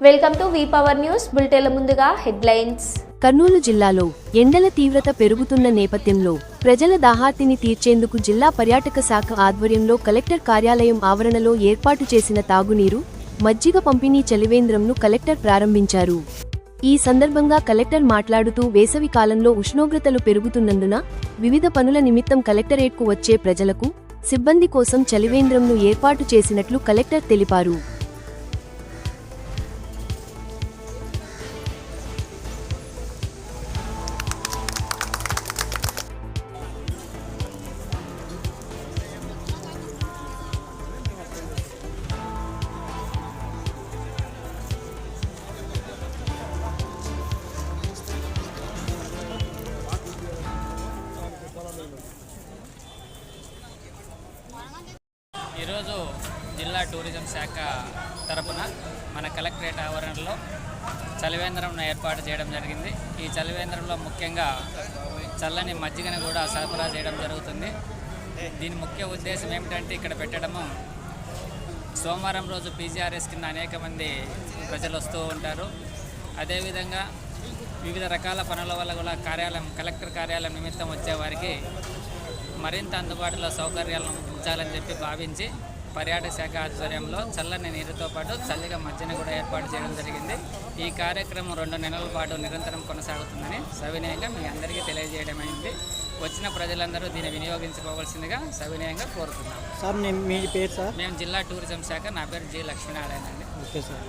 Welcome to V power news బులెటిన్ల ముందుగా headlines. Kurnool జిల్లాలో ఎండల తీవ్రత పెరుగుతున్న నేపథ్యంలో ప్రజల దాహార్తిని తీర్చేందుకు జిల్లా పర్యాటక శాఖ ఆధ్వర్యంలో కలెక్టర్ కార్యాలయం ఆవరణలో ఏర్పాటు చేసిన తాగునీరు, మజ్జిగ పంపిణీ చలివేంద్రంను కలెక్టర్ ప్రారంభించారు. ఈ సందర్భంగా కలెక్టర్ మాట్లాడుతూ వేసవి కాలంలో ఉష్ణోగ్రతలు పెరుగుతున్నందున వివిధ పనుల నిమిత్తం కలెక్టరేట్కు వచ్చే ప్రజలకు, సిబ్బంది కోసం చలివేంద్రంను ఏర్పాటు చేసినట్లు కలెక్టర్ తెలిపారు. ఈరోజు జిల్లా టూరిజం శాఖ తరపున మన కలెక్టరేట్ ఆవరణలో చలివేంద్రంను ఏర్పాటు చేయడం జరిగింది. ఈ చలివేంద్రంలో ముఖ్యంగా చల్లని మజ్జిగను కూడా సరఫరా చేయడం జరుగుతుంది. దీని ముఖ్య ఉద్దేశం ఏమిటంటే ఇక్కడ పెట్టడము సోమవారం రోజు పీజీఆర్ఎస్ కింద అనేక మంది ప్రజలు వస్తూ ఉంటారు. అదేవిధంగా వివిధ రకాల పనుల వల్ల కూడా కలెక్టర్ కార్యాలయం నిమిత్తం వచ్చేవారికి మరింత అందుబాటులో సౌకర్యాలను ఉంచాలని చెప్పి భావించి పర్యాటక శాఖ ఆధ్వర్యంలో చల్లని నీరుతో పాటు చల్లిగా మజ్జిగను కూడా ఏర్పాటు చేయడం జరిగింది. ఈ కార్యక్రమం 2 నెలల పాటు నిరంతరం కొనసాగుతుందని సవినయంగా మీ అందరికీ తెలియజేయడమైంది. వచ్చిన ప్రజలందరూ దీన్ని వినియోగించుకోవాల్సిందిగా సవినయంగా కోరుతున్నాం. సార్ మీ పేరు సార్? మేము జిల్లా టూరిజం శాఖ, నా పేరు జి లక్ష్మీనారాయణ అండి. Okay sir.